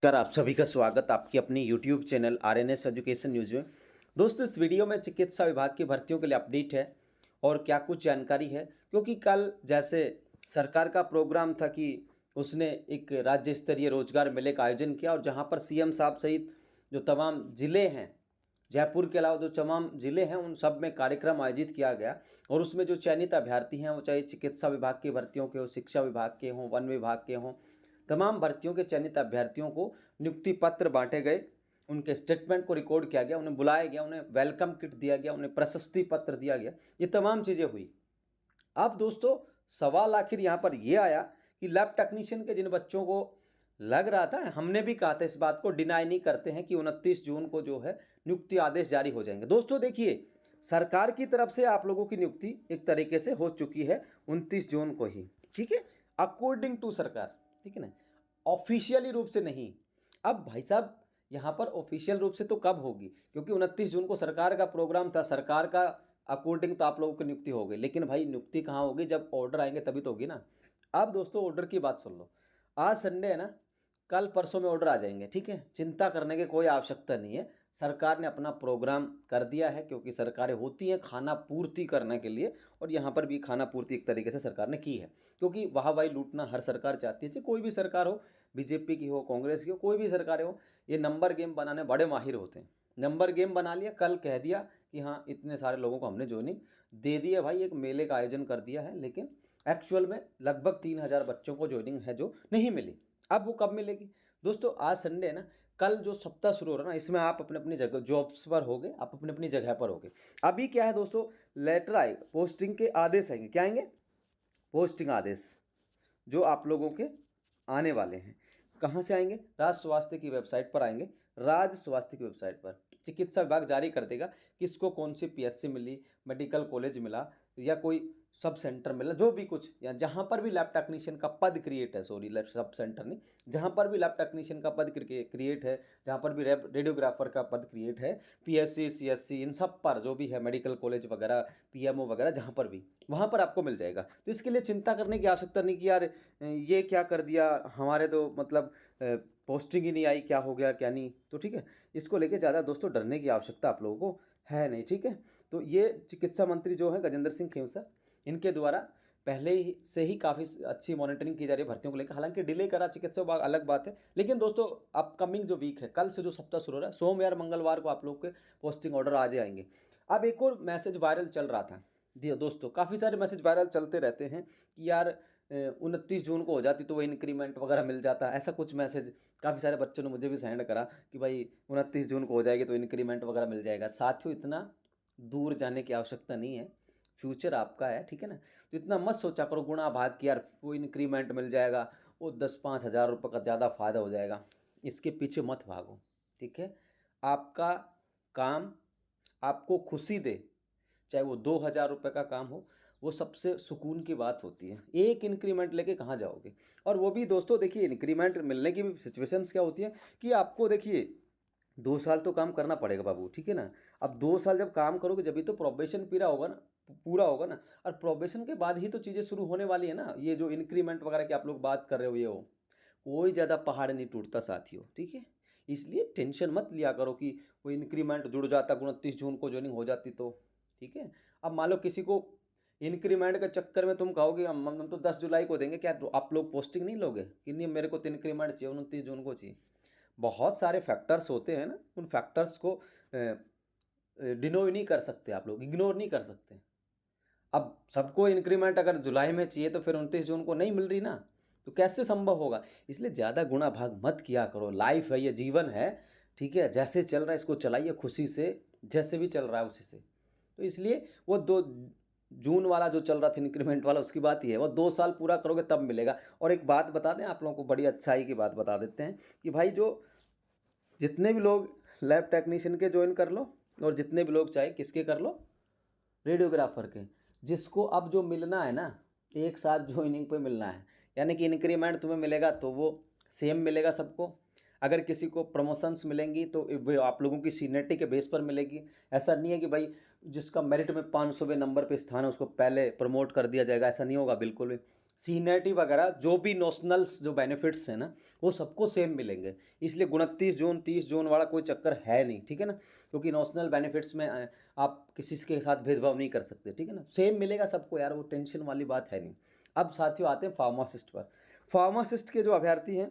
नमस्कार, आप सभी का स्वागत आपकी अपनी YouTube channel RNS education news में। दोस्तों, इस वीडियो में चिकित्सा विभाग की भर्तियों के लिए अपडेट है और क्या कुछ जानकारी है, क्योंकि कल जैसे सरकार का प्रोग्राम था कि उसने एक राज्य स्तरीय रोजगार मेले का आयोजन किया और जहां पर सीएम साहब सहित जो तमाम ज़िले हैं, जयपुर के अलावा जो तमाम ज़िले हैं, उन सब में कार्यक्रम आयोजित किया गया और उसमें जो चयनित अभ्यर्थी हैं, वो चाहे चिकित्सा विभाग की भर्तियों के हों, शिक्षा विभाग के हों, वन विभाग के हों, तमाम भर्तियों के चयनित अभ्यर्थियों को नियुक्ति पत्र बांटे गए, उनके स्टेटमेंट को रिकॉर्ड किया गया, उन्हें बुलाया गया, उन्हें वेलकम किट दिया गया, उन्हें प्रशस्ति पत्र दिया गया। ये तमाम चीज़ें हुई। अब दोस्तों, सवाल आखिर यहाँ पर ये आया कि लैब टेक्नीशियन के जिन बच्चों को लग रहा था, हमने भी कहा था, इस बात को डिनाई नहीं करते हैं कि 29 जून को जो है नियुक्ति आदेश जारी हो जाएंगे। दोस्तों देखिए, सरकार की तरफ से आप लोगों की नियुक्ति एक तरीके से हो चुकी है 29 जून को ही, ठीक है, अकॉर्डिंग टू सरकार, ठीक है ना, ऑफिशियली रूप से नहीं। अब भाई साहब, यहाँ पर ऑफिशियल रूप से तो कब होगी, क्योंकि 29 जून को सरकार का प्रोग्राम था, सरकार का अकॉर्डिंग तो आप लोगों की नियुक्ति हो गई, लेकिन भाई नियुक्ति कहाँ होगी, जब ऑर्डर आएंगे तभी तो होगी ना। अब दोस्तों, ऑर्डर की बात सुन लो। आज संडे है ना, कल परसों में ऑर्डर आ जाएंगे, ठीक है, चिंता करने की कोई आवश्यकता नहीं है। सरकार ने अपना प्रोग्राम कर दिया है, क्योंकि सरकारें होती हैं खाना पूर्ति करने के लिए, और यहाँ पर भी खाना पूर्ति एक तरीके से सरकार ने की है, क्योंकि वाहवाही लूटना हर सरकार चाहती है, चाहे कोई भी सरकार हो, बीजेपी की हो, कांग्रेस की हो, कोई भी सरकार हो, ये नंबर गेम बनाने बड़े माहिर होते हैं। नंबर गेम बना लिया, कल कह दिया कि हाँ इतने सारे लोगों को हमने ज्वाइनिंग दे दी है, भाई एक मेले का आयोजन कर दिया है, लेकिन एक्चुअल में लगभग 3,000 बच्चों को ज्वाइनिंग है जो नहीं मिली। अब वो कब मिलेगी दोस्तों? आज संडे है ना, कल जो सप्ताह शुरू हो रहा है ना, इसमें आप अपने अपनी जगह जॉब्स पर होगे, आप अपनी अपनी जगह पर होगे। अभी क्या है दोस्तों, लेटर आए, पोस्टिंग के आदेश आएंगे। क्या आएंगे? पोस्टिंग आदेश जो आप लोगों के आने वाले हैं। कहाँ से आएंगे? राज्य स्वास्थ्य की वेबसाइट पर आएंगे। राज्य स्वास्थ्य की वेबसाइट पर चिकित्सा विभाग जारी कर देगा किसको कौन सी पीएचसी मिली, मेडिकल कॉलेज मिला, या कोई सब सेंटर मिला, जो भी कुछ, या जहाँ पर भी लैब टेक्नीशियन का पद क्रिएट है, सॉरी लैब सब सेंटर नहीं, जहाँ पर भी लैब टेक्नीशियन का पद क्रिएट है, जहाँ पर भी रेडियोग्राफर का पद क्रिएट है, पीएससी सीएससी इन सब पर जो भी है, मेडिकल कॉलेज वगैरह, पीएमओ वगैरह, जहाँ पर भी, वहाँ पर आपको मिल जाएगा। तो इसके लिए चिंता करने की आवश्यकता नहीं कि यार ये क्या कर दिया, हमारे तो मतलब पोस्टिंग ही नहीं आई, क्या हो गया क्या नहीं। तो ठीक है, इसको लेके ज़्यादा दोस्तों डरने की आवश्यकता आप लोगों को है नहीं, ठीक है। तो ये चिकित्सा मंत्री जो है गजेंद्र सिंह खेमसा, इनके द्वारा पहले ही से ही काफ़ी अच्छी मॉनिटरिंग की जा रही है भर्तियों को लेकर। हालांकि डिले करा चिकित्सा विभाग अलग बात है, लेकिन दोस्तों अपकमिंग जो वीक है, कल से जो सप्ताह शुरू हो रहा है, सोमवार मंगलवार को आप लोग के पोस्टिंग ऑर्डर आ जाएंगे। अब एक और मैसेज वायरल चल रहा था दोस्तों, काफ़ी सारे मैसेज वायरल चलते रहते हैं कि यार 29 जून को हो जाती तो वो इंक्रीमेंट वगैरह मिल जाता, ऐसा कुछ मैसेज काफ़ी सारे बच्चों ने मुझे भी सेंड करा कि भाई 29 जून को हो जाएगी तो इंक्रीमेंट वगैरह मिल जाएगा। साथियों, इतना दूर जाने की आवश्यकता नहीं है, फ्यूचर आपका है, ठीक है ना। तो इतना मत सोचा करो गुणा भाग कि यार वो इंक्रीमेंट मिल जाएगा, वो 10-5 हज़ार रुपये का ज़्यादा फ़ायदा हो जाएगा, इसके पीछे मत भागो, ठीक है। आपका काम आपको खुशी दे, चाहे वो 2,000 रुपये का काम हो, वो सबसे सुकून की बात होती है। एक इंक्रीमेंट लेके कहाँ जाओगे? और वो भी दोस्तों देखिए, इंक्रीमेंट मिलने की भी सिचुएशंस क्या होती है कि आपको देखिए 2 साल तो काम करना पड़ेगा बाबू, ठीक है ना। अब 2 साल जब काम करोगे जब भी तो प्रोबेशन पूरा होगा ना, और प्रोबेशन के बाद ही तो चीज़ें शुरू होने वाली है ना। ये जो इंक्रीमेंट वगैरह की आप लोग बात कर रहे हो, ये हो, कोई ज़्यादा पहाड़ नहीं टूटता साथियों, ठीक है। इसलिए टेंशन मत लिया करो कि वो इंक्रीमेंट जुड़ जाता, 29 जून को ज्वाइनिंग हो जाती तो, ठीक है। अब मान लो किसी को इंक्रीमेंट के चक्कर में तुम कहोगे हम तो 10 जुलाई को देंगे, क्या तो आप लोग पोस्टिंग नहीं लोगे कि नहीं, मेरे को तो इंक्रीमेंट चाहिए, 29 जून को चाहिए। बहुत सारे फैक्टर्स होते हैं ना, उन फैक्टर्स को डिनोई नहीं कर सकते, आप लोग इग्नोर नहीं कर सकते। अब सबको इंक्रीमेंट अगर जुलाई में चाहिए तो फिर 29 जून को नहीं मिल रही ना, तो कैसे संभव होगा? इसलिए ज़्यादा गुणा भाग मत किया करो। लाइफ है, ये जीवन है, ठीक है, जैसे चल रहा है इसको चलाइए खुशी से, जैसे भी चल रहा है उसी से। तो इसलिए वो 2 जून वाला जो चल रहा था इंक्रीमेंट वाला, उसकी बात ही है, वो 2 साल पूरा करोगे तब मिलेगा। और एक बात बता दें आप लोगों को, बड़ी अच्छाई की बात बता देते हैं कि भाई जो जितने भी लोग लैब टेक्नीशियन के ज्वाइन कर लो, और जितने भी लोग चाहे किसके कर लो, रेडियोग्राफर के, जिसको अब जो मिलना है ना, एक साथ ज्वाइनिंग पे मिलना है, यानी कि इंक्रीमेंट तुम्हें मिलेगा तो वो सेम मिलेगा सबको। अगर किसी को प्रमोशंस मिलेंगी तो वो आप लोगों की सीनियरिटी के बेस पर मिलेगी। ऐसा नहीं है कि भाई जिसका मेरिट में 500वें नंबर पे स्थान है उसको पहले प्रमोट कर दिया जाएगा, ऐसा नहीं होगा बिल्कुल भी। सीनियरिटी वगैरह जो भी नॉशनल्स जो बेनिफिट्स हैं ना वो सबको सेम मिलेंगे। इसलिए 29 जून 30 जून वाला कोई चक्कर है नहीं, ठीक है ना, क्योंकि नॉशनल बेनिफिट्स में आप किसी के साथ भेदभाव नहीं कर सकते, ठीक है ना, सेम मिलेगा सबको यार, वो टेंशन वाली बात है नहीं। अब साथियों आते हैं फार्मासिस्ट पर। फार्मासिस्ट के जो अभ्यर्थी हैं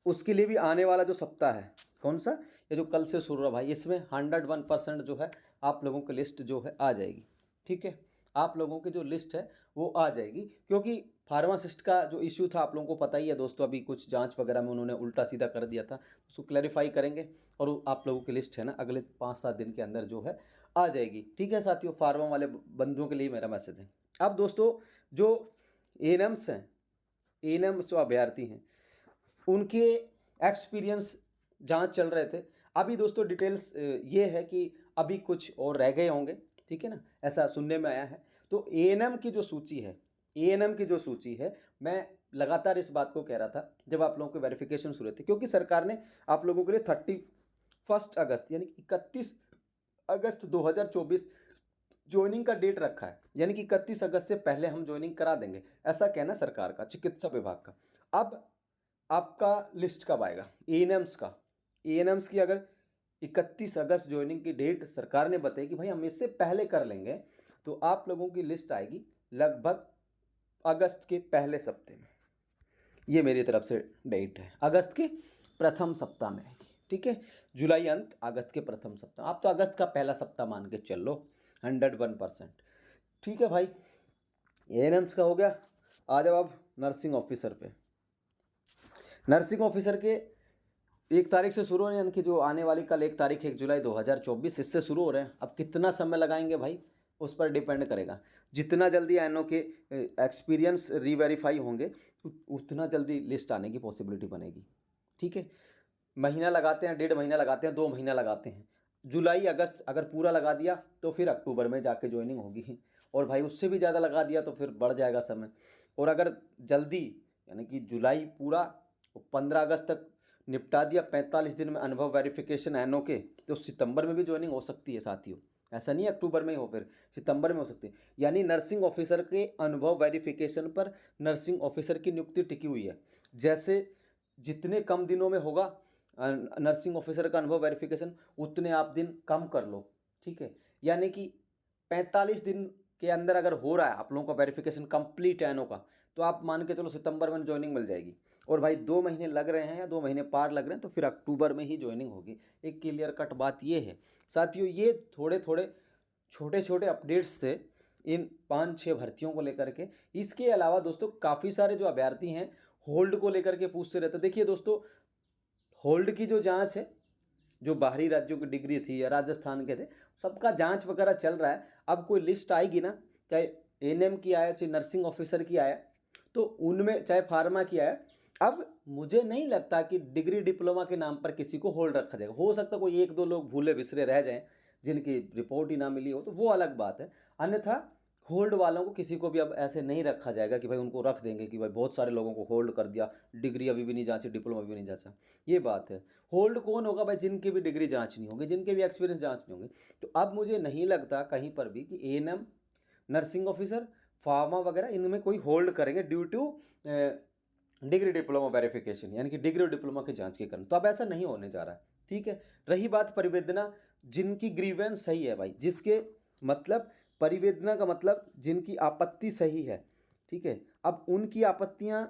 उसके लिए भी आने वाला जो सप्ताह है, कौन सा, ये जो कल से शुरू हुआ भाई, इसमें 101% जो है आप लोगों की लिस्ट जो है आ जाएगी, ठीक है, आप लोगों की जो लिस्ट है वो आ जाएगी। क्योंकि फार्मासिस्ट का जो इश्यू था आप लोगों को पता ही है दोस्तों, अभी कुछ जांच वगैरह में उन्होंने उल्टा सीधा कर दिया था, उसको क्लैरिफाई करेंगे और आप लोगों की लिस्ट है ना अगले 5-7 दिन के अंदर जो है आ जाएगी, ठीक है साथियों। फार्मा वाले बंधुओं के लिए मेरा मैसेज है। अब दोस्तों जो एएनएम्स हैं, एएनएम जो अभ्यर्थी हैं उनके एक्सपीरियंस जांच चल रहे थे। अभी दोस्तों डिटेल्स ये है कि अभी कुछ और रह गए होंगे, ठीक है ना, ऐसा सुनने में आया है। तो एएनएम की जो सूची है, एएनएम की जो सूची है, मैं लगातार इस बात को कह रहा था जब आप लोगों के वेरिफिकेशन शुरू थे, क्योंकि सरकार ने आप लोगों के लिए 31 अगस्त यानी 31 अगस्त 2024 ज्वाइनिंग का डेट रखा है, यानी कि 31 अगस्त से पहले हम ज्वाइनिंग करा देंगे, ऐसा कहना सरकार का, चिकित्सा विभाग का। अब आपका लिस्ट कब आएगा एएनएम्स का, एएनएम्स की अगर 31 अगस्त ज्वाइनिंग की डेट सरकार ने बताई कि भाई हम इससे पहले कर लेंगे, तो आप लोगों की लिस्ट आएगी लगभग अगस्त के पहले सप्ताह में। ये मेरी तरफ से डेट है, अगस्त के प्रथम सप्ताह में आएगी, ठीक है, जुलाई अंत अगस्त के प्रथम सप्ताह, आप तो अगस्त का पहला सप्ताह मान के चल लो 101%, ठीक है भाई। एएनएम्स का हो गया। आ जाओ अब नर्सिंग ऑफिसर पे। नर्सिंग ऑफिसर के 1 तारीख से शुरू हो रहे हैं, यानी कि जो आने वाली कल 1 तारीख 1 जुलाई 2024 इससे शुरू हो रहे हैं। अब कितना समय लगाएंगे भाई उस पर डिपेंड करेगा, जितना जल्दी एनओ के एक्सपीरियंस रीवेरीफाई होंगे उतना जल्दी लिस्ट आने की पॉसिबिलिटी बनेगी, ठीक है। महीना लगाते हैं, 1.5 महीना लगाते हैं, 2 महीना लगाते हैं, जुलाई अगस्त अगर पूरा लगा दिया तो फिर अक्टूबर में जाके ज्वाइनिंग होगी, और भाई उससे भी ज़्यादा लगा दिया तो फिर बढ़ जाएगा समय। और अगर जल्दी यानी कि जुलाई पूरा 15 अगस्त तक निपटा दिया 45 दिन में अनुभव वेरिफिकेशन एनओ के, तो सितंबर में भी ज्वाइनिंग हो सकती है साथियों, ऐसा नहीं अक्टूबर में ही हो, फिर सितंबर में हो सकती है। यानी नर्सिंग ऑफिसर के अनुभव वेरिफिकेशन पर नर्सिंग ऑफिसर की नियुक्ति टिकी हुई है। जैसे जितने कम दिनों में होगा नर्सिंग ऑफिसर का अनुभव वेरिफिकेशन, उतने आप दिन कम कर लो, ठीक है। यानी कि 45 दिन के अंदर अगर हो रहा है आप लोगों का वेरिफिकेशन कंप्लीट एनओ का, तो आप मान के चलो सितंबर में ज्वाइनिंग मिल जाएगी। और भाई 2 महीने लग रहे हैं या 2 महीने पार लग रहे हैं तो फिर अक्टूबर में ही ज्वाइनिंग होगी। एक क्लियर कट बात ये है साथियों। ये थोड़े थोड़े छोटे छोटे अपडेट्स थे इन 5-6 भर्तियों को लेकर के। इसके अलावा दोस्तों काफ़ी सारे जो अभ्यर्थी हैं होल्ड को लेकर के पूछते रहते। देखिए दोस्तों, होल्ड की जो जांच है, जो बाहरी राज्यों की डिग्री थी या राजस्थान के थे, सबका जांच वगैरह चल रहा है। अब कोई लिस्ट आएगी ना, चाहे एएनएम की आए चाहे नर्सिंग ऑफिसर की आए, तो उनमें चाहे फार्मा की आए, अब मुझे नहीं लगता कि डिग्री डिप्लोमा के नाम पर किसी को होल्ड रखा जाएगा। हो सकता है कोई 1-2 लोग भूले बिसरे रह जाएं जिनकी रिपोर्ट ही ना मिली हो, तो वो अलग बात है। अन्यथा होल्ड वालों को किसी को भी अब ऐसे नहीं रखा जाएगा कि भाई उनको रख देंगे कि भाई बहुत सारे लोगों को होल्ड कर दिया, डिग्री अभी भी नहीं जांची, डिप्लोमा भी नहीं जांचा। ये बात है। होल्ड कौन होगा भाई? जिनकी भी डिग्री जांच नहीं होगी, जिनके भी एक्सपीरियंस जांच नहीं होंगे। तो अब मुझे नहीं लगता कहीं पर भी कि एएनएम, नर्सिंग ऑफिसर, फार्मा वगैरह इनमें कोई होल्ड करेंगे due two degree diploma verification, यानी कि डिग्री और डिप्लोमा की जांच के कारण। तो अब ऐसा नहीं होने जा रहा है, ठीक है। रही बात परिवेदना, जिनकी ग्रीवेंस सही है भाई, जिसके मतलब परिवेदना का मतलब जिनकी आपत्ति सही है, ठीक है। अब उनकी आपत्तियां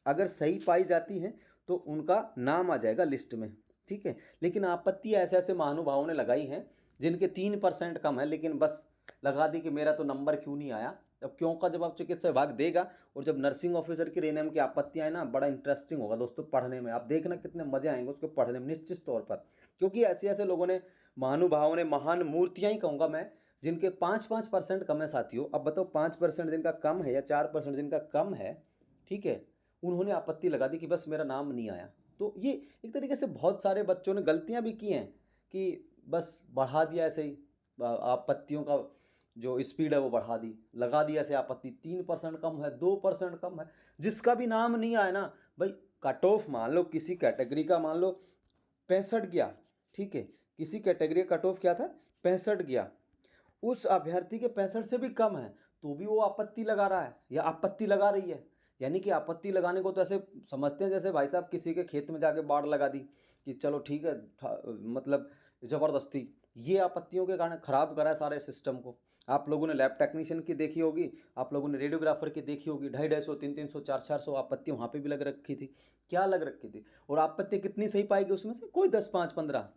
अगर सही पाई जाती हैं तो उनका नाम आ जाएगा लिस्ट में, ठीक है। लेकिन आपत्ति ऐसे ऐसे महानुभावों ने लगाई हैं जिनके 3% कम है, लेकिन बस लगा दी कि मेरा तो नंबर क्यों नहीं आया। अब क्यों का जवाब चिकित्सा विभाग देगा। और जब नर्सिंग ऑफिसर की एएनएम की आपत्तियां आए ना, बड़ा इंटरेस्टिंग होगा दोस्तों पढ़ने में। आप देखना कितने मजे आएंगे उसको पढ़ने में निश्चित तौर पर, क्योंकि ऐसे ऐसे लोगों ने, महानुभावों ने, महान मूर्तियां ही कहूँगा मैं, जिनके 5% कम है साथियों। अब बताओ 5% जिनका कम है या 4% जिनका कम है, ठीक है, उन्होंने आपत्ति लगा दी कि बस मेरा नाम नहीं आया। तो ये एक तरीके से बहुत सारे बच्चों ने गलतियां भी की हैं कि बस बढ़ा दिया ऐसे ही, आपत्तियों का जो स्पीड है वो बढ़ा दी, लगा दिया ऐसे आपत्ति। 3% कम है, 2% कम है, जिसका भी नाम नहीं आया ना भाई, कट ऑफ मान लो किसी कैटेगरी का, मान लो 65 गया, ठीक है, किसी कैटेगरी का कट ऑफ क्या था, 65 गया, उस अभ्यर्थी के 65 से भी कम है तो भी वो आपत्ति लगा रहा है या आपत्ति लगा रही है। यानी कि आपत्ति लगाने को तो ऐसे समझते हैं जैसे भाई साहब किसी के खेत में जाके बाढ़ लगा दी कि चलो ठीक है, मतलब ज़बरदस्ती। ये आपत्तियों के कारण खराब करा है सारे सिस्टम को। आप लोगों ने लैब टेक्नीशियन की देखी होगी, आप लोगों ने रेडियोग्राफर की देखी होगी, 250, 300, 400 आपत्ति वहाँ पे भी लग रखी थी। क्या लग रखी थी? और आपत्ति कितनी सही पाएगी उसमें से? कोई 10, 5, 15।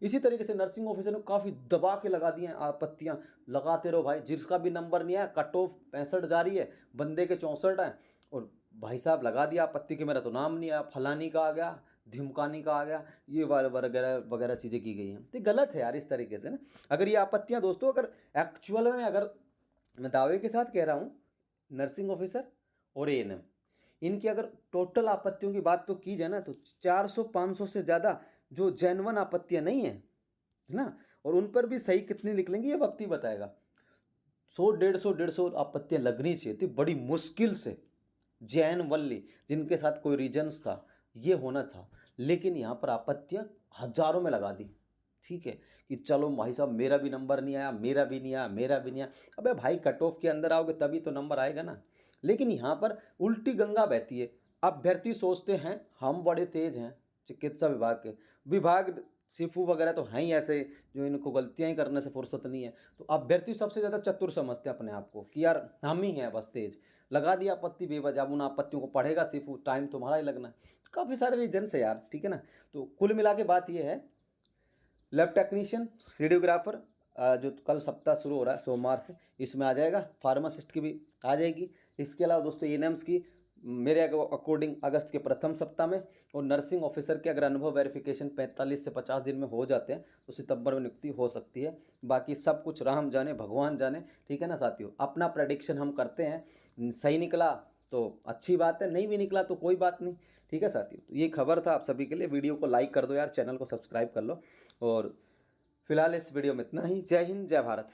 इसी तरीके से नर्सिंग ऑफिसर ने काफ़ी दबा के लगा दी हैं आपत्तियाँ। लगाते रहो भाई, जिसका भी नंबर नहीं आया, कट ऑफ 65 जारी है, बंदे के 64 हैं, और भाई साहब लगा दिया आपत्ति कि मेरा तो नाम नहीं आया, फलानी का आ गया, धिमकानी का आ गया, ये वगैरह वगैरह चीज़ें की गई हैं। तो गलत है यार इस तरीके से ना। अगर ये आपत्तियाँ दोस्तों, अगर एक्चुअल में, अगर मैं दावे के साथ कह रहा हूँ, नर्सिंग ऑफिसर और एएनएम, इनकी अगर टोटल आपत्तियों की बात तो की जाए ना, तो 400-500 से ज़्यादा जो जेन्युइन आपत्तियाँ नहीं है ना, और उन पर भी सही कितनी निकलेंगी ये वक्त ही बताएगा। 100, 150 आपत्तियाँ लगनी चाहिए थी बड़ी मुश्किल से, जेन्युइनली, जिनके साथ कोई रीजन्स था, ये होना था। लेकिन यहाँ पर आपत्तियाँ हजारों में लगा दी। ठीक है कि चलो भाई साहब मेरा भी नंबर नहीं आया, मेरा भी नहीं आया, मेरा भी नहीं आया। अबे भाई कट ऑफ के अंदर आओगे तभी तो नंबर आएगा ना। लेकिन यहाँ पर उल्टी गंगा बहती है। अभ्यर्थी सोचते हैं हम बड़े तेज हैं, चिकित्सा विभाग के विभाग सीफू वगैरह तो हैं ही ऐसे जो इनको गलतियां ही करने से फुर्सत नहीं है। तो अभ्यर्थी सबसे ज़्यादा चतुर समझते हैं अपने आप को कि यार हम ही हैं बस तेज। लगा दिया आपत्ति बेवजह, अब उन आपत्तियों को पढ़ेगा सीफू, टाइम तुम्हारा ही लगना है। काफ़ी सारे रीजन है यार, ठीक है ना। तो कुल मिला के बात यह है, लैब टेक्नीशियन, रेडियोग्राफर जो कल सप्ताह शुरू हो रहा है सोमवार से, इसमें आ जाएगा। फार्मासिस्ट की भी आ जाएगी। इसके अलावा दोस्तों एएनएम्स की मेरे अकॉर्डिंग अगस्त के प्रथम सप्ताह में, और नर्सिंग ऑफिसर के अगर अनुभव वेरिफिकेशन 45 से 50 दिन में हो जाते हैं तो सितंबर में नियुक्ति हो सकती है। बाकी सब कुछ राम जाने भगवान जाने, ठीक है ना साथियों। अपना प्रेडिक्शन हम करते हैं, सही निकला तो अच्छी बात है, नहीं भी निकला तो कोई बात नहीं, ठीक है साथियों। तो ये खबर था आप सभी के लिए। वीडियो को लाइक कर दो यार, चैनल को सब्सक्राइब कर लो, और फिलहाल इस वीडियो में इतना ही। जय हिंद, जय भारत।